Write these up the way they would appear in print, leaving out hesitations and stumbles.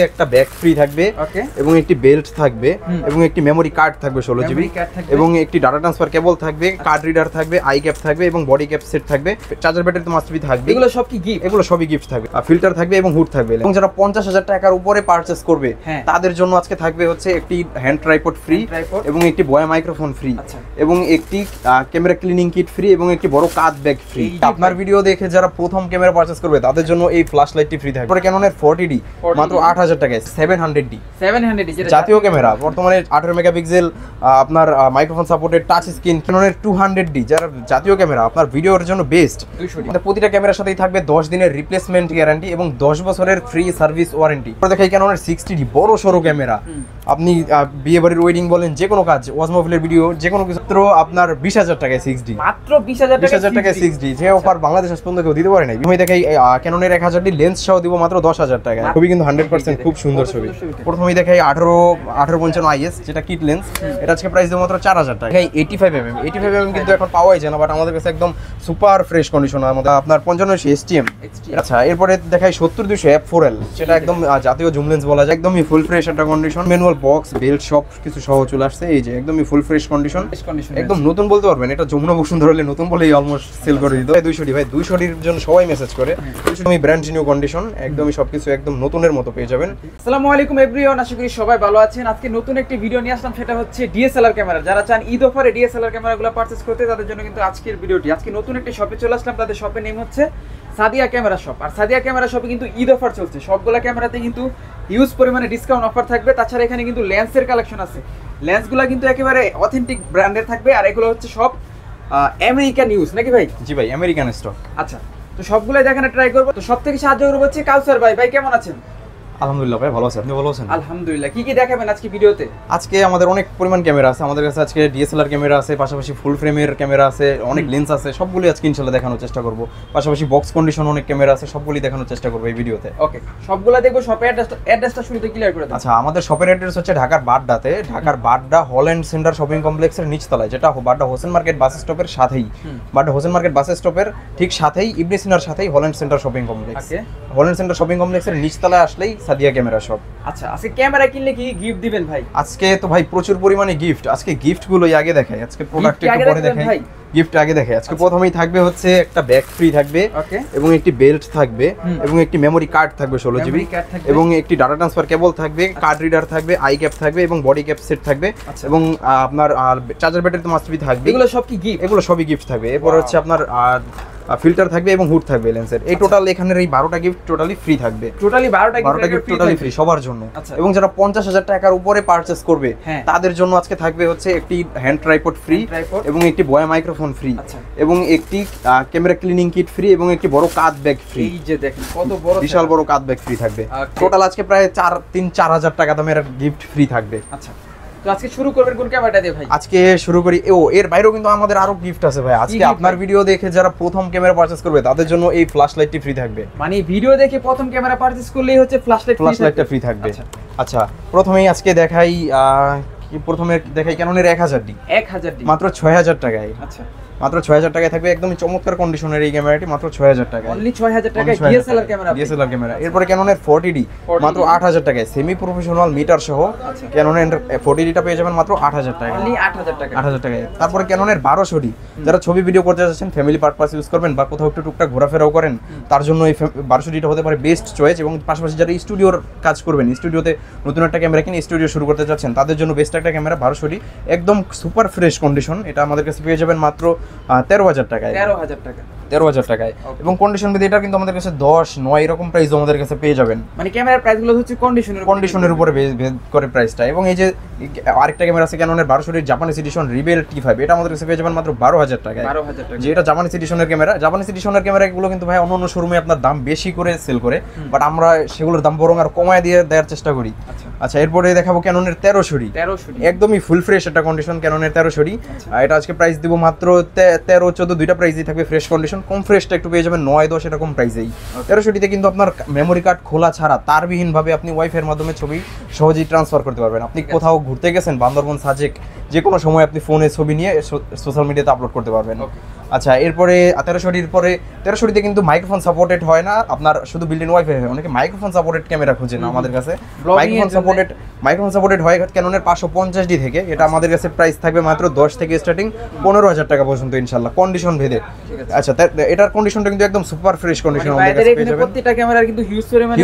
একটা bag free থাকবে এবং একটি বেল্ট থাকবে এবং একটি মেমোরি কার্ড থাকবে 16 জিবি এবং একটি ডাটা ট্রান্সফার কেবল থাকবে, কার্ড রিডার থাকবে, আই ক্যাপ থাকবে এবং বডি ক্যাপ সেট থাকবে, চার্জার ব্যাটারি তো মাস্ট বি থাকবে। এগুলো সব কি গিফট? এগুলো সবই গিফট থাকবে। ফিল্টার থাকবে এবং হুড থাকবে। এবং যারা 50,000 টাকার উপরে পারচেজ করবে তাদের জন্য আজকে থাকবে হচ্ছে একটি হ্যান্ড ট্রাইপড ফ্রি এবং একটি বয়া মাইক্রোফোন ফ্রি এবং একটি ক্যামেরা ক্লিনিং কিট ফ্রি এবং একটি বড় কাঁধ ব্যাগ ফ্রি। আপনার ভিডিও দেখে যারা প্রথম ক্যামেরা পারচেজ করবে তাদের জন্য এই ফ্ল্যাশ লাইটটি ফ্রি থাকবে। ক্যাননের 40D মাত্র 8,000 টাকায় 700D জাতীয় ক্যামেরা, বর্তমানে 18 মেগাপিক্সেল আপনার মাইক্রোফোন সাপোর্টেড টাচ স্ক্রিন। ক্যাননের 200D যারা জাতীয় ক্যামেরা আপনার ভিডিওর জন্য বেস্ট। প্রতিটা ক্যামেরার সাথেই থাকবে 10 দিনের রিপ্লেসমেন্ট গ্যারান্টি এবং 10 বছরের ফ্রি সার্ভিস ওয়ারেন্টি। দেখাই ক্যাননের 60D বড় সরো ক্যামেরা, আপনি বিয়ে বাড়ির ওয়েডিং বলেন যে কোনো কাজ, ওয়াজমাহফিলের ভিডিও যে কোনো কিছু আপনার 20,000 টাকায় 6D, মাত্র 20,000 টাকায় 6D। যে অফার বাংলাদেশ পর্যন্ত কেউ দিতে পারে নাই। আমি দেখাই ক্যাননের 1000D লেন্স সহ দিব মাত্র 10,000 টাকায়। ছবি কিন্তু 100% খুব সুন্দর ছবি। প্রথমেই দেখাই 1855 IS যেটা কিট লেন্স, এটা আজকে প্রাইস দেব মাত্র 4,000 টাকা। 85mm কিন্তু এখন পাওয়াই যায় না, বাট আমাদের কাছে একদম সুপার ফ্রেশ কন্ডিশনের মধ্যে আপনার 55 STM। আচ্ছা, এরপরে দেখাই 70-200 F4L, সেটা একদম জাতীয় জুম লেন্স বলা যায়। একদমই ফুল ফ্রেশ একটা কন্ডিশন, ম্যানুয়াল বক্স বেল্ট সব কিছু সহ চলে আসছে। এই যে একদমই ফুল ফ্রেশ কন্ডিশন, একদম নতুন বলতে পারবেন। এটা যমুনা বসুন্ধরা হলে নতুন বলেই অলমোস্ট সেল করে দিত। 200D ভাই, 200Dর জন্য সবাই মেসেজ করে। একদমই ব্র্যান্ড নিউ কন্ডিশন, একদমই সবকিছু একদম নতুনের মতো পেয়ে যাবেন। আসসালামু আলাইকুম এভরিওয়ান, আশা করি সবাই ভালো আছেন। আজকে নতুন একটি ভিডিও নিয়ে আসলাম, সেটা হচ্ছে ডিএসএলআর ক্যামেরা। যারা চান ঈদ অফারে ডিএসএলআর ক্যামেরাগুলো পারচেজ করতে, তাদের জন্য কিন্তু আজকের ভিডিওটি। আজকে নতুন একটি শপে চলে আসলাম, তাদের শপের নেম হচ্ছে সাদিয়া ক্যামেরা শপ। আর সাদিয়া ক্যামেরা শপে কিন্তু ঈদ অফার চলছে, সবগুলা ক্যামেরাতে কিন্তু হিউজ পরিমাণে ডিসকাউন্ট অফার থাকবে। তাছাড়া এখানে কিন্তু লেন্সের কালেকশন আছে, লেন্সগুলো কিন্তু একেবারে অথেন্টিক ব্র্যান্ডের থাকবে। আর এগুলো হচ্ছে সব আমেরিকান ইউজ নাকি ভাই? জি ভাই, আমেরিকান স্টক। আচ্ছা, তো সবগুলাই দেখানো ট্রাই করবো। তো সব থেকে সাহায্য করবো হচ্ছে কাউসার ভাই। ভাই কেমন আছেন? আলহামদুলিল্লাহ ভাই, ভালো আছেন। আপনি ভালো আছেন? আলহামদুলিল্লাহ। কি কি দেখাবেন আজকে ভিডিওতে? আজকে আমাদের অনেক পরিমাণ ক্যামেরা আছে। আমাদের কাছে আজকে ডিএসএলআর ক্যামেরা আছে, পাশাপাশি ফুল ফ্রেমের ক্যামেরা আছে, অনেক লেন্স আছে। সবগুলি আজকে ইনশাআল্লাহ দেখানোর চেষ্টা করব। পাশাপাশি বক্স কন্ডিশন অনেক ক্যামেরা আছে, সবগুলি দেখানোর চেষ্টা করব এই ভিডিওতে। ওকে, সবগুলা দেখবো। শপের অ্যাড্রেসটা শুরুতে ক্লিয়ার করে দেন। আচ্ছা, আমাদের শপের অ্যাড্রেস হচ্ছে ঢাকার বাড্ডাতে, ঢাকার বাড্ডা হল্যান্ড সেন্টার শপিং কমপ্লেক্সের নিচতলায়, যেটা বাড্ডা হোসেন মার্কেট বাস স্টপের সাথেই। বাড্ডা হোসেন মার্কেট বাস স্টপের ঠিক সাথেই, ইবনে সিনার সাথেই Holland centre shopping complex. Holland centre shopping কমপ্লেক্সের নিচতলায় আসলেই সাদিয়া ক্যামেরা শপ। আচ্ছা, আজকে ক্যামেরা কিনলে কি গিফট দিবেন ভাই? আজকে তো ভাই প্রচুর পরিমাণে গিফট। আজকে গিফট গুলোই আগে দেখাই, আজকে প্রোডাক্ট একটু পরে দেখাই। গিফট আগে দেখাই। আজকে প্রথমেই থাকবে হচ্ছে একটা ব্যাগ ফ্রি থাকবে এবং একটি বেল্ট থাকবে এবং একটি মেমোরি কার্ড থাকবে 16 জিবি এবং একটি ডাটা ট্রান্সফার কেবল থাকবে, কার্ড রিডার থাকবে, আই ক্যাপ থাকবে এবং বডি ক্যাপ সেট থাকবে এবং আপনার চার্জার ব্যাটারি তো মাস্ট বি থাকবে। এগুলো সব কি গিফট? এগুলো সবই গিফট থাকবে। এরপর হচ্ছে আপনার ফিল্টার থাকবে এবং হুড থাকবে লেন্সের। এই টোটাল এখানের এই 12টা গিফট টোটালি ফ্রি থাকবে। টোটালি 12টা গিফট টোটালি ফ্রি সবার জন্য। এবং যারা 50,000 টাকার উপরে পারচেজ করবে তাদের জন্য আজকে থাকবে হচ্ছে একটি হ্যান্ড ট্রাইপড ফ্রি এবং একটি বয়া মাইক্রোফোন ফ্রি এবং একটি ক্যামেরা ক্লিনিং কিট ফ্রি এবং একটি বড় কাঁধ ব্যাগ ফ্রি। এই যে দেখেন কত বড়, বিশাল বড় কাঁধ ব্যাগ ফ্রি থাকবে। টোটাল আজকে প্রায় 4,000 টাকা দামের গিফট ফ্রি থাকবে। আচ্ছা, তো আজকে শুরু করবেন কোন ক্যামেরাটা দিয়ে ভাই? আজকে শুরু করি। এর বাইরেও কিন্তু আমাদের আরো গিফট আছে ভাই। আজকে আপনার ভিডিও দেখে যারা প্রথম ক্যামেরা পারচেজ করবে তাদের জন্য এই ফ্ল্যাশ লাইটটি ফ্রি থাকবে। মানে ভিডিও দেখে প্রথম ক্যামেরা পারচেজ করলেই হচ্ছে ফ্ল্যাশ লাইটটা ফ্রি থাকবে। আচ্ছা, প্রথমেই আজকে দেখাই ক্যাননের 1000D মাত্র 6,000 টাকায়। আচ্ছা, মাত্র 6,000 টাকায় থাকবে। একদমই চমৎকার কন্ডিশনের এই ক্যামেরাটি মাত্র 6,000 টাকায়। অনলি 6,000 টাকায় ডিএসএলআর ক্যামেরা। এরপরে ক্যাননের 40D মাত্র 8,000 টাকায়, সেমি প্রফেশনাল মিটার সহ ক্যাননের 40Dটা পেয়ে যাবেন মাত্র 8,000 টাকায়। অনলি 8,000 টাকা। 8,000 টাকায়। তারপরে ক্যাননের 1200D, যারা ছবি ভিডিও করতে যাচ্ছেন, ফ্যামিলি পারপাস ইউজ করবেন বা কোথাও একটু টুকটাক ঘোরাফেরাও করেন, তার জন্য এই 1200Dটা হতে পারে বেস্ট চয়েস। এবং পাশাপাশি যারা স্টুডিওর কাজ করবেন, স্টুডিওতে নতুন একটা ক্যামেরা কিনে স্টুডিও শুরু করতে যাচ্ছেন, তাদের জন্য বেস্ট একটা ক্যামেরা 1200D, একদম সুপার ফ্রেশ কন্ডিশন। এটা আমাদের কাছে পেয়ে যাবেন মাত্র 13,000 টাকায়। 13,000 টাকায়। এবং কন্ডিশন ভিত্তিতে এটা কিন্তু আমাদের কাছে 10, 9 এরকম প্রাইসও আমাদের কাছে পেয়ে যাবেন। মানে ক্যামেরার প্রাইসগুলো হচ্ছে কন্ডিশনের উপরে ভেদ করে প্রাইসটা। এবং এই যে আরেকটা ক্যামেরা আছে ক্যাননের 1200D Japanese addition rebel T5, এটা আমাদের কাছে পেয়ে যাবেন মাত্র 12,000 টাকায়। যে এটা জাপানিজ এডিশনের ক্যামেরা। জাপানিজ এডিশনের ক্যামেরাগুলো কিন্তু ভাই অন্য শোরুমে আপনার দাম বেশি করে সেল করে, বাট আমরা সেগুলোর দাম বরং আর কমায় দিয়ে দেওয়ার চেষ্টা করি। আচ্ছা, এরপরে দেখাবো ক্যাননের 1300D, একদমই ফুল ফ্রেশ একটা কন্ডিশন ক্যাননের 1300D। এটা আজকে প্রাইস দিব মাত্র 13, 14 দুইটা প্রাইসই থাকবে। ফ্রেশ কন্ডিশন, কম ফ্রেশটা একটু পেয়ে যাবেন 9, 10 এরকম প্রাইসেই। 1300Dতে কিন্তু আপনার মেমোরি কার্ড খোলা ছাড়া তারবিহীন ভাবে আপনি ওয়াইফাইয়ের মাধ্যমে ছবি সহজেই ট্রান্সফার করতে পারবেন। আপনি কোথাও ঘুরতে গেছেন, বান্দরবন, সাজেক, যে কোনো সময় আপনি ফোনে ছবি নিয়ে সোশ্যাল মিডিয়াতে আপলোড করতে পারবেন। আচ্ছা, এরপরে 1300 পরে 1300 কিন্তু মাইক্রোফোন সাপোর্টেড হয় না, আপনার শুধু বিল্ট ইন ওয়াইফাই হয়। অনেকে মাইক্রোফোন সাপোর্টেড ক্যামেরা খুঁজে না আমাদের কাছে। মাইক্রোফোন সাপোর্টেড হয় ক্যাননের 550D থেকে। এটা আমাদের কাছে প্রাইস থাকবে মাত্র 10 থেকে স্টার্টিং 15,000 টাকা পর্যন্ত ইনশাআল্লাহ, কন্ডিশন ভেদে। আচ্ছা, এটার কন্ডিশনটা কিন্তু একদম সুপার ফ্রেশ কন্ডিশন আমাদের কাছে পেয়ে যাবেন। প্রত্যেকটা ক্যামেরার কিন্তু হিউজ পরিমাণ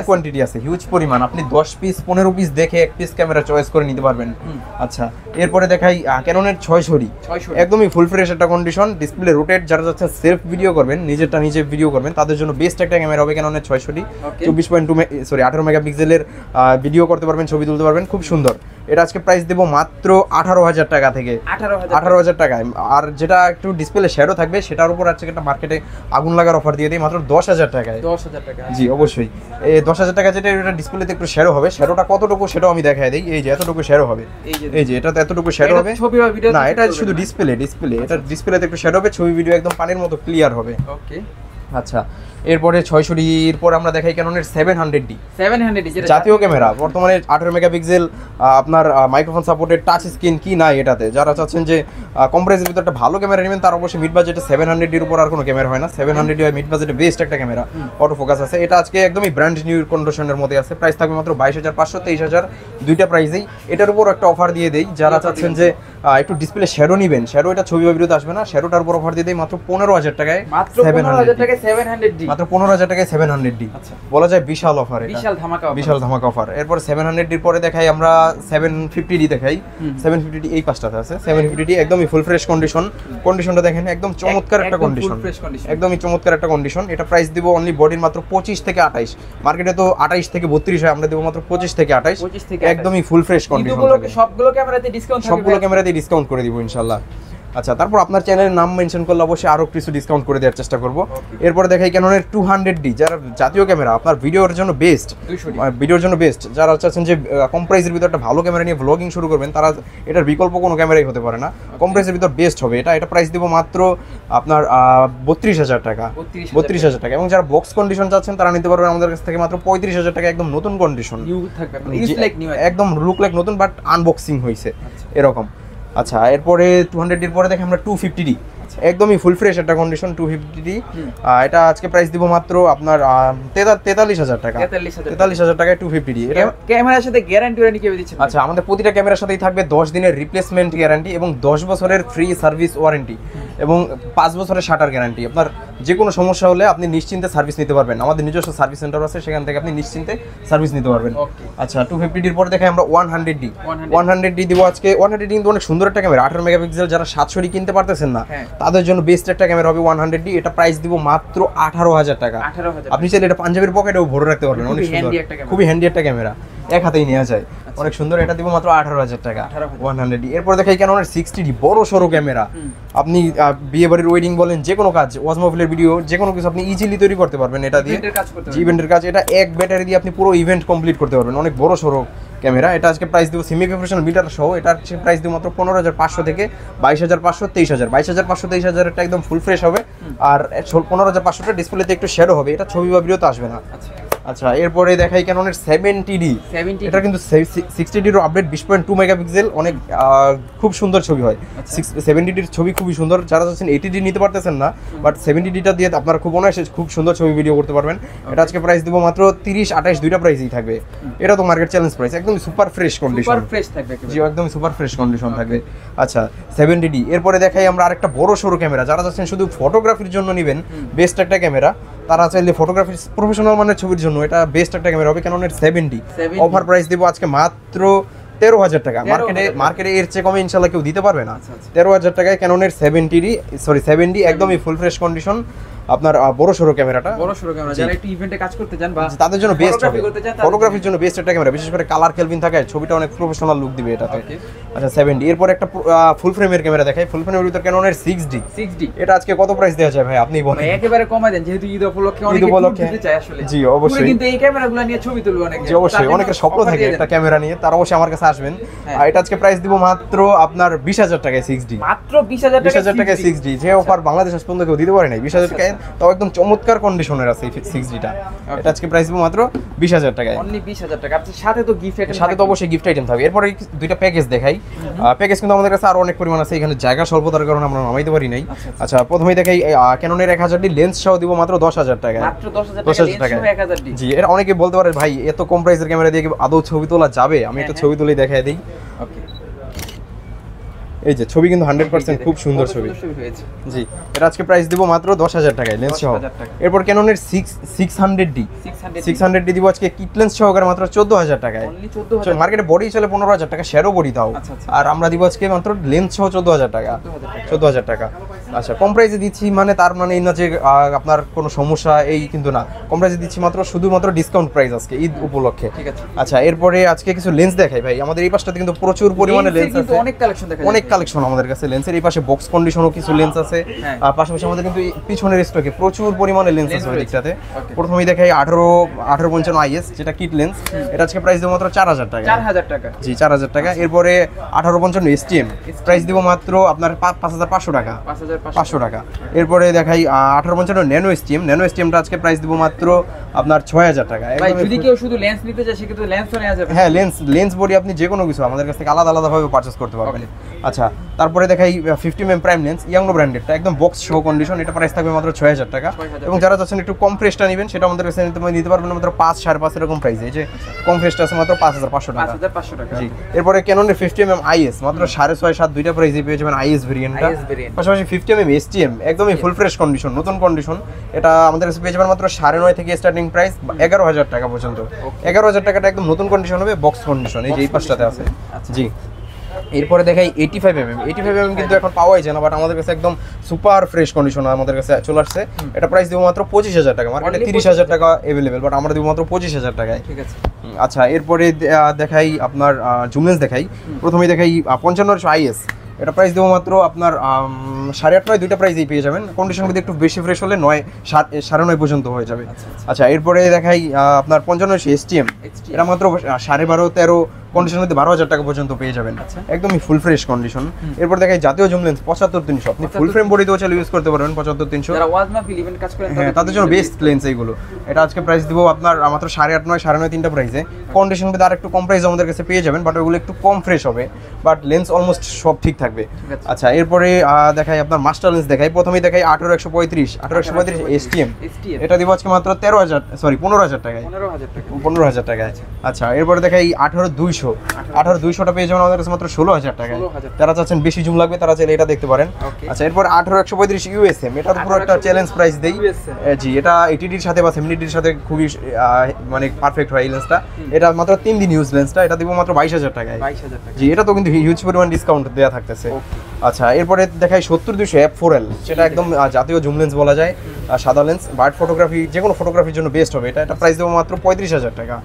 কোয়ান্টিটি আছে, হিউজ পরিমাণ। আপনি 10 পিস 15 পিস দেখে এক পিস ক্যামেরা চয়েস করে নিতে পারবেন। আচ্ছা, এরপরে দেখাই ক্যাননের 600D, একদমই ফুল ফ্রেশ একটা কন্ডিশন। ডিসপ্লে রোটেট, যারা যাচ্ছে সেলফ ভিডিও করবেন, নিজেরটা নিজে ভিডিও করবেন, তাদের জন্য বেস্ট একটা ক্যামেরা হবে ক্যাননের 600D। 18 মেগাপিক্সেলের ভিডিও করতে পারবেন, ছবি তুলতে পারবেন, খুব সুন্দর। এটা আজকে প্রাইস দেবো মাত্র 18,000 টাকা থেকে, 18,000 টাকায়। আর যেটা একটু ডিসপ্লে শ্যাডো থাকবে সেটার উপর আজকে একটা মার্কেটে আগুন লাগার অফার দিয়ে দিই মাত্র 10,000 টাকায়। 10,000 টাকা? জি অবশ্যই। এই 10,000 টাকা যেটা, এটা ডিসপ্লেতে একটু শ্যাডো হবে। শ্যাডোটা কতটুকু সেটাও আমি দেখাই দিই। এই যে এতটুকু শ্যাডো হবে, এই যে এটা তো এতটুকু শ্যাডো হবে। না, এটা শুধু ডিসপ্লে, এটা ডিসপ্লেতে একটু শ্যাডো হবে, ছবি ভিডিও একদম পানির মতো ক্লিয়ার হবে। ওকে। আচ্ছা, এরপরে 600D এরপর আমরা দেখাই ক্যাননের 700D, যেটা জাতীয় ক্যামেরা। বর্তমানে 18 মেগাপিক্সেল আপনার মাইক্রোফোন সাপোর্টেড টাচ স্ক্রিন কি নাই এটাতে। যারা চাচ্ছেন যে কম প্রাইসের ভিতরে একটা ভালো ক্যামেরা নেবেন, তার অবশ্যই মিড বাজেটে 700D এর উপর আর কোনো ক্যামেরা হয় না। 700D হয় মিড বাজেটে বেস্ট একটা ক্যামেরা, অটো ফোকাস আছে। এটা আজকে একদমই ব্র্যান্ড নিউ কন্ডিশনের মধ্যে আছে। প্রাইস থাকবে মাত্র 22,500, 23,000, দুইটা প্রাইসেই। এটার উপর একটা অফার দিয়ে দেই, যারা চাচ্ছেন যে একটু ডিসপ্লে শ্যাডো নেবেন, শ্যাডো এটা ছবি বা ভিডিওতে আসবে না, শ্যাডোটার উপর অফার দিয়ে দেই মাত্র 15,000 টাকায়, মাত্র 15,000 টাকায় 700D, মাত্র 15,000 টাকায় 700D। বলা যায় বিশাল অফার, বিশাল ধামাকা অফার। এরপর 700D এর পরে দেখাই আমরা 750D দেখাই। 750D এই পাঁচটাতে আছে। 750D একদমই ফুল ফ্রেশ কন্ডিশনটা দেখেন, একদম চমৎকার একটা কন্ডিশন, একদমই চমৎকার একটা কন্ডিশন। এটা প্রাইস দিব অনলি বডির মাত্র 25 থেকে 28। মার্কেটে তো 28 থেকে 32 হয়, আমরা দেব মাত্র 25 থেকে 28, একদমই ফুল ফ্রেশ কন্ডিশন। সবগুলো ক্যামেরাতে ডিসকাউন্ট থাকবে, সবগুলো ক্যামেরাতে ডিসকাউন্ট করে দিব ইনশাআল্লাহ। আচ্ছা, তারপর আপনার চ্যানেলের নাম মেনশন করলে অবশ্যই আরো কিছু ডিসকাউন্ট করে দেওয়ার চেষ্টা করব। এরপর দেখাই ক্যাননের 200D, যারা জাতীয় ক্যামেরা, আপনার ভিডিওর জন্য বেস্ট, যারা চাচ্ছেন যে কম প্রাইসের ভিতরে একটা ভালো ক্যামেরা নিয়ে ব্লগিং শুরু করবেন, তারা এটার বিকল্প কোনো ক্যামেরাই হতে পারে না। কম প্রাইসের ভিতর বেস্ট হবে এটা প্রাইস দিব মাত্র আপনার 32,000 টাকা, 32,000 টাকা। এবং যারা বক্স কন্ডিশন চাচ্ছেন তারা নিতে পারবেন আমাদের কাছ থেকে মাত্র 35,000 টাকা, একদম নতুন কন্ডিশন, একদম লুক লাইক নতুন বাট আনবক্সিং হয়েছে এরকম। আচ্ছা, এরপরে 200D এর পরে দেখে আমরা 250D, একদমই ফুল ফ্রেশ একটা কন্ডিশন 250D। এটা আজকে প্রাইস দিব মাত্র আপনার 43,000 টাকা, 43,000 টাকায় 250D। এটা ক্যামেরার সাথে গ্যারান্টি ওয়ারেন্টি কিভাবে দিচ্ছেন? আচ্ছা, আমাদের প্রতিটা ক্যামেরার সাথেই থাকবে 10 দিনের রিপ্লেসমেন্ট গ্যারান্টি এবং 10 বছরের ফ্রি সার্ভিস ওয়ারেন্টি এবং 5 বছরের শাটার গ্যারান্টি। আপনার যে কোনো সমস্যা হলে আপনি নিশ্চিন্তে সার্ভিস নিতে পারবেন। আমাদের নিজস্ব সার্ভিস সেন্টার আছে, সেখান থেকে আপনি নিশ্চিন্তে সার্ভিস নিতে পারবেন। আচ্ছা, 250D এর পরে দেখাই আমরা 100D দিব আজকে। 100D কিন্তু অনেক সুন্দর একটা ক্যামেরা, 18 মেগাপিক্সেল। যারা 700D কিনতে পারতেছেন না, তাদের জন্য বেস্ট একটা ক্যামেরা হবে 100D। এটা প্রাইস দিব মাত্র 18,000 টাকা। আপনি চাইলে এটা পাঞ্জাবির পকেটেও ভরে রাখতে পারবেন, অনেক সুন্দর, খুবই হ্যান্ডি একটা ক্যামেরা, এক হাতেই নেওয়া যায়, অনেক সুন্দর। এটা দিব মাত্র 18,000 টাকা 100D। এরপর দেখাই ক্যাননের 60D, বড় সড়ো ক্যামেরা। আপনি বিয়ে বাড়ির ওয়েডিং বলেন, যে কোনো কাজ, ওয়াজমাহফিলের ভিডিও, যে কোনো কিছু আপনি ইজিলি তৈরি করতে পারবেন এটা দিয়ে, ইভেন্টের কাজ। এটা এক ব্যাটারি দিয়ে আপনি পুরো ইভেন্ট কমপ্লিট করতে পারবেন, অনেক বড় সড়ো ক্যামেরা। এটা আজকে প্রাইস দিব সেমি প্রফেশনাল মিটার সহ, এটা প্রাইস দিব মাত্র 15,500 থেকে 22,500, 23,000। 22,500, 23,000 এটা একদম ফুল ফ্রেশ হবে। আর 15,500টা ডিসপ্লেতে একটু শ্যাডো হবে, এটা ছবি বা ভিডিওতে আসবে না। আচ্ছা, এরপরে দেখাই ক্যাননের 70D। এটা কিন্তু 60D এর আপডেট, 20.2 মেগাপিক্সেল, অনেক খুব সুন্দর ছবি হয়। 70D এর ছবি খুবই সুন্দর। যারা চাচ্ছেন 80D নিতে পারতেছেন না, বাট 70Dটা দিয়ে আপনারা খুব অনায়াসে খুব সুন্দর ছবি ভিডিও করতে পারবেন। এটা আজকে প্রাইস দিব মাত্র 30, 28, দুইটা প্রাইসই থাকবে। এটা তো মার্কেট চ্যালেঞ্জ প্রাইস, একদম সুপার ফ্রেশ কন্ডিশন, জি একদম সুপার ফ্রেশ কন্ডিশন থাকবে। আচ্ছা, 70D। এরপরে দেখাই আমরা আরেকটা বড় সরু ক্যামেরা, যারা চাচ্ছেন শুধু ফটোগ্রাফির জন্য নেবেন, বেস্ট একটা ক্যামেরা, তারা চাইলে ফটোগ্রাফি প্রফেশনাল মানের ছবির জন্য এটা বেস্ট একটা ক্যামেরা হবে ক্যাননের 70D। অফার প্রাইস দেবো আজকে মাত্র 13,000 টাকা। মার্কেটে এর চেয়ে কমে ইনশাল্লাহ কেউ দিতে পারবে না। 13,000 টাকায় ক্যাননের 70D, একদমই ফুল ফ্রেশ কন্ডিশন। আপনার বড় সরো ক্যামেরাটা, যারা একটু ইভেন্টে কাজ করতে চান বা তাদের জন্য বেস্ট হবে, ফটোগ্রাফির জন্য বেস্ট একটা ক্যামেরা, বিশেষ করে কালার কেলভিন থাকে, ছবিটা অনেক প্রফেশনাল লুক দিবে এটাতে। আচ্ছা, 70D। এরপর একটা ফুল ফ্রেমের ক্যামেরা দেখাই, ফুল ফ্রেমের ভিতর ক্যাননের 6D। এটা আজকে কত প্রাইস দেওয়া যায় ভাই, আপনি বলেন? একেবারে কমাই দেন, যেহেতু ঈদ উপলক্ষে অনেকে দিতে চায় আসলে। জি অবশ্যই, কিন্তু এই ক্যামেরাগুলো নিয়ে ছবি তুলবে অনেকে। জি অবশ্যই, অনেকের স্বপ্ন থাকে একটা ক্যামেরা নিয়ে, তারা অবশ্যই আমার কাছে আসবেন। আর এটা আজকে প্রাইস দিব মাত্র আপনার 20,000 টাকায় 6D, মাত্র 20,000 টাকায় 6D। যে অফার বাংলাদেশ পর্যন্ত কেউ দিতে পারে নাই, 20,000 টাকায় তাও একদম চমৎকার কন্ডিশনের আছে এই 6Dটা। এটা আজকে প্রাইস দিব মাত্র 20,000 টাকায়, অনলি 20,000 টাকা। আপনার সাথে তো গিফট আইটেম, সাথে তো অবশ্যই গিফট আইটেম থাকবে। এরপরে দুইটা প্যাকেজ দেখাই। প্যাকেজ কিন্তু আমাদের কাছে আরো অনেক পরিমাণ আছে, এখানে জায়গা স্বল্পতার কারণে আমরা নামাইতে পারি নাই। আচ্ছা প্রথমেই দেখাই ক্যাননের 1000D লেন্স সহ দিব মাত্র 10,000 টাকায়, মাত্র 10,000 টাকা লেন্স সহ 1000D। জি, এটা অনেকে বলতে পারে ভাই এত কম প্রাইসের ক্যামেরা দিয়ে কি আদৌ ছবি তোলা যাবে? আমি একটা ছবি তুলে দেখাই দিই। ওকে, এই যে ছবি কিন্তু 100% খুব সুন্দর ছবি। জি, এটা আজকে প্রাইস দিব মাত্র 10,000 টাকায় লেন্স সহ। এরপর ক্যাননের 600D দিব আজকে কিট লেন্স সহকারে মাত্র 14,000 টাকায়। মার্কেটে বডি চলে 15,000 টাকা, শেয়ারও বডি দাও, আর আমরা দিব আজকে মাত্র লেন্স সহ 14,000 টাকা। 14,000 টাকা। আচ্ছা, কম প্রাইসে দিচ্ছি মানে তার মানে এই না যে আপনার কোনো সমস্যা এই কিন্তু না, কম প্রাইসে দিচ্ছি মাত্র শুধুমাত্র ডিসকাউন্ট প্রাইস আজকে ঈদ উপলক্ষে। ঠিক আছে। আচ্ছা, এরপরে আজকে কিছু লেন্স দেখাই ভাই। আমাদের এই পাশটাতে কিন্তু প্রচুর পরিমাণে লেন্স আছে, অনেক কালেকশন দেখা যায়, অনেক কালেকশন আমাদের কাছে লেন্সের। এই পাশে বক্স কন্ডিশনও কিছু লেন্স আছে, আর পাশাপাশি আমাদের কিন্তু পিছনের স্টকে প্রচুর পরিমাণে লেন্স আছে ওই দিকটাতে। প্রথমেই দেখাই 1855 IS, যেটা কিট লেন্স। এটা আজকে প্রাইস দেব মাত্র 4,000 টাকা। 4,000 টাকা। জি, 4,000 টাকা। এরপরে 1855 STM প্রাইস দিব মাত্র আপনার 5,500 টাকা, 500 টাকা। এরপরে দেখাই 1855 ন্যানো STMটা আজকে প্রাইস দিব মাত্র আপনার 6,000 টাকা। ভাই যদি কেউ শুধু লেন্স নিতে চায় সেক্ষেত্রে লেন্সও নেওয়া যাবে। হ্যাঁ, লেন্স বডি আপনি যে কোনো কিছু আমাদের কাছ থেকে আলাদা ভাবে পারচেজ করতে পারবেন। আচ্ছা, তারপরে দেখাই 50mm প্রাইম লেন্স, ইয়াংনো ব্র্যান্ডেডটা, একদম বক্স সহ কন্ডিশন। এটা প্রাইস থাকবে মাত্র 6,000 টাকা। এবং যারা চাচ্ছেন একটু কম ফ্রেশটা নেবেন সেটা আমাদের কাছে নিতে পারবেন মাত্র 5, 5.5 এরকম প্রাইসে। এই যে কম ফ্রেশটা আছে মাত্র 5,500 টাকা। 5,500 টাকা। জি, এরপরে ক্যাননের 50mm IS মাত্র 6.5, 7 দুইটা প্রাইসে পেয়ে যাবেন IS ভেরিয়েন্টটা। পাশাপাশি 50mm STM একদমই ফুল ফ্রেশ কন্ডিশন, নতুন কন্ডিশন। এটা আমাদের কাছে পেয়ে যাবেন মাত্র 9.5 থেকে স্টার্টিং প্রাইস 11,000 টাকা পর্যন্ত। 11,000 টাকাটা একদম নতুন কন্ডিশন হবে, বক্স কন্ডিশন। এই যে এই পাশটাতে আছে। জি, এরপরে দেখাই 85mm কিন্তু এখন পাওয়াই যায় না, বাট আমাদের কাছে একদম সুপার ফ্রেশ কন্ডিশন আমাদের কাছে চলে আসছে। এটা প্রাইস দেবো মাত্র 25,000 টাকা। মার্কেটে 30,000 টাকা অ্যাভেলেবেল, বাট আমরা দেবো মাত্র 25,000 টাকায়। ঠিক আছে। আচ্ছা, এরপরে দেখাই আপনার জুম লেন্স দেখাই। প্রথমেই দেখাই 55 IS, এটা প্রাইস দেবো মাত্র আপনার 8.5, 9 দুইটা প্রাইসেই পেয়ে যাবেন। কন্ডিশন যদি একটু বেশি ফ্রেশ হলে 9, 9.5 পর্যন্ত হয়ে যাবে। আচ্ছা, এরপরে দেখাই আপনার 55 STM, এটা মাত্র 12.5, 13 কন্ডিশন মধ্যে 12,000 টাকা পর্যন্ত পেয়ে যাবেন, একদমই ফুল ফ্রেশ কন্ডিশন। এরপর দেখাই জাতীয় জুম লেন্স 75-300, আপনি ফুল ফ্রেম বডিতেও চাইলে ইউজ করতে পারবেন 75-300। যারা ওয়াজ মাহফিল ইভেন্ট কাজ করেন হ্যাঁ, তাদের জন্য বেস্ট লেন্স এইগুলো। এটা আজকে প্রাইস দিব আপনার মাত্র 8.5, 9, 9.5 তিনটা প্রাইসে। কন্ডিশন মধ্যে আর একটু কম প্রাইস আমাদের কাছে পেয়ে যাবেন, বাট ওগুলো একটু কম ফ্রেশ হবে, বাট লেন্স অলমোস্ট সব ঠিক থাকবে। আচ্ছা, এরপরে দেখাই আপনার মাস্টার লেন্স দেখাই। প্রথমেই দেখাই 18-135 STM, এটা দিব আজকে মাত্র 15,000 টাকায়। 15,000 টাকায়। আচ্ছা, এরপরে দেখাই 18-200টা পেয়ে যাবেন আমাদের কাছে মাত্র 16,000 টাকায়। যারা চাচ্ছেন বেশি জুম লাগবে তারা চাইলে এটা দেখতে পারেন। আচ্ছা, এরপর 18-135 USM, এটার পুরো একটা চ্যালেঞ্জ প্রাইস দেই। জি, এটা 80Dর সাথে বা 70Dর সাথে খুবই মানে পারফেক্ট হয় এই লেন্সটা। এটা মাত্র 3 দিন ইউজ লেন্সটা, এটা দিব মাত্র 22,000 টাকায়। জি, এটা তো কিন্তু হিউজ পরিমাণ ডিসকাউন্ট দেওয়া থাকতেছে। আচ্ছা, এরপরে দেখাই 70-200 F4L, সেটা একদম জাতীয় জুম লেন্স বলা যায়, সাদা লেন্স, বার্ড ফটোগ্রাফি যে কোনো ফটোগ্রাফির জন্য বেস্ট হবে এটা। প্রাইস দেবো মাত্র 35,000 টাকা।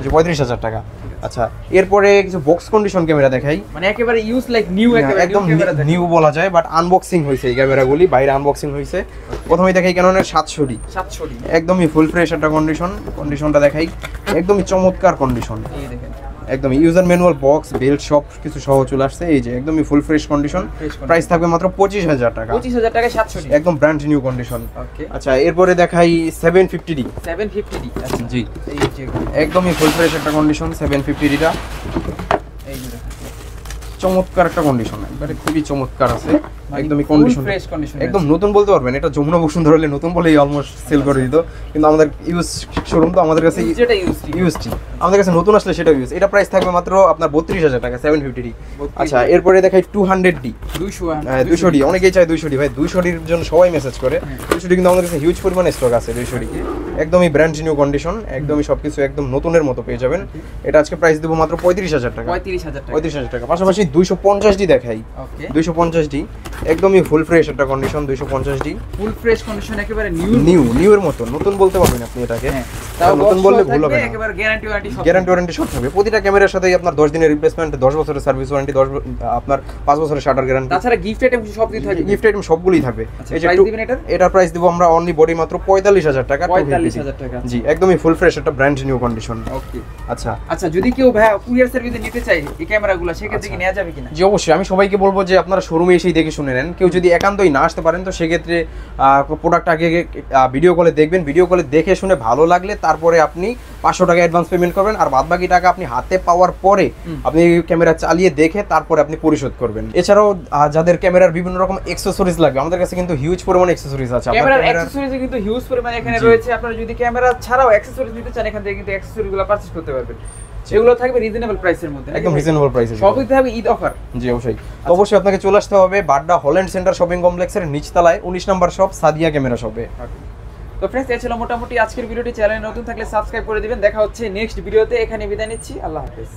35,000 টাকা। আচ্ছা, এরপরে কিছু বক্স কন্ডিশন ক্যামেরা দেখাই, মানে একেবারে ইউজ লাইক নিউ, একদম নিউ বলা যায়, বাট আনবক্সিং হয়েছে এই ক্যামেরাগুলি, বাইরে আনবক্সিং হয়েছে। প্রথমেই দেখাই ক্যাননের 700D, একদমই ফুল ফ্রেশ একটা কন্ডিশনটা দেখাই, একদমই চমৎকার কন্ডিশন। এই দেখেন, একদম ইউজার ম্যানুয়াল, বক্স, বেল্ট সব কিছু সহ চলে আসছে। এই যে একদমই ফুল ফ্রেশ কন্ডিশন, প্রাইস থাকবে মাত্র 25,000 টাকা। 25,000 টাকায় 700D, একদম ব্র্যান্ড নিউ কন্ডিশন। আচ্ছা, এরপরে দেখাই 750D। জি, এই যে একদমই ফুল ফ্রেশ একটা কন্ডিশন 750Dটা। এই যে চমৎকার একটা কন্ডিশন, একবারে খুবই চমৎকার আছে, একদমই কন্ডিশন একদম নতুন বলতে পারবেন। এটা যমুনা বসুন্ধরা হলে নতুন বলেই অলমোস্ট সেল করে দিত, কিন্তু আমাদের ইউজ শোরুম তো আমাদের কাছে ইউজটি, আমাদের কাছে নতুন আসলে সেটা ইউজ। এটা প্রাইস থাকবে মাত্র আপনার 32,000 টাকা, 750D। আচ্ছা, এরপরে দেখাই 200D, 200D, অনেকেই চায় 200D। ভাই 200Dর জন্য সবাই মেসেজ করে। 200D কিন্তু আমাদের কাছে হিউজ পরিমাণে স্টক আছে 200D, একদমই ব্র্যান্ড নিউ কন্ডিশন, একদমই সবকিছু একদম নতুনের মতো পেয়ে যাবেন। এটা আজকে প্রাইস দেবো মাত্র 35,000 টাকা। 35,000 টাকা। পাশাপাশি 250D দেখাই, 250D একদমই ফুল ফ্রেশ একটা condition. 250D full fresh condition, একেবারে নিউ এর মতো, নতুন বলতে পারবেন আপনি এটাকে, নতুন বললে ভুল হবে না। একেবারে গ্যারান্টি ওয়ারেন্টি সব থাকবে। প্রতিটা ক্যামেরার সাথে আপনার 10 দিনের রিপ্লেসমেন্ট, 10 বছরের সার্ভিস ওয়ারেন্টি, আপনার 5 বছরের শাটার গ্যারান্টি। তাছাড়া গিফট আইটেম সবই থাকবে, গিফট আইটেম সবগুলোই থাকবে। এই যে এটার প্রাইস দিব আমরা অনলি বডি মাত্র 45,000 টাকা। 45,000 টাকা। জি, একদমই ফুল ফ্রেশ একটা ব্র্যান্ড নিউ কন্ডিশন। ওকে। আচ্ছা, যদি কেউ ভাই কুরিয়ার সার্ভিসে নিতে চায় এই ক্যামেরাগুলো, সেক্ষেত্রে কি নেওয়া যাবে কিনা? জি অবশ্যই, আমি সবাইকে বলবো যে আপনারা শোরুমে এসেই দেখে শুনে নেন। কেউ যদি একান্তই না আসতে পারেন তো সেক্ষেত্রে প্রোডাক্ট আগে ভিডিও কলে দেখবেন, ভিডিও কলে দেখে শুনে ভালো লাগলে তারপরে আপনি 500 টাকা অ্যাডভান্স পেমেন্ট করবেন, আর বাদ বাকি টাকা আপনি হাতে পাওয়ার পরে আপনি ক্যামেরা চালিয়ে দেখে তারপরে আপনি পরিশোধ করবেন। এছাড়াও যাদের ক্যামেরার বিভিন্ন রকম অ্যাকসেসরিজ লাগবে, আমাদের কাছে কিন্তু হিউজ পরিমাণ অ্যাকসেসরিজ আছে। ক্যামেরার অ্যাকসেসরিজ কিন্তু হিউজ পরিমাণে এখানে রয়েছে। আপনারা যদি ক্যামেরা ছাড়াও অ্যাকসেসরিজ নিতে চান এখান থেকে কিন্তু অ্যাকসেসরিজগুলো পারচেজ করতে পারবেন। সেগুলো থাকবে রিজনেবল প্রাইসের মধ্যে, একদম রিজনেবল প্রাইসে। সবই থাকবে ঈদ অফার। জি অবশ্যই, তো অবশ্যই আপনাকে চলে আসতে হবে বাড্ডা হল্যান্ড সেন্টার শপিং কমপ্লেক্সের নিচতলায় 19 নম্বর শপ সাদিয়া ক্যামেরা শপে। তো ফ্রেন্ডস, এই ছিল মোটামুটি আজকের ভিডিওটি। চ্যানেলে নতুন থাকলে সাবস্ক্রাইব করে দিবেন। দেখা হচ্ছে নেক্সট ভিডিওতে। এখানে বিদায় নিচ্ছি, আল্লাহ হাফেজ।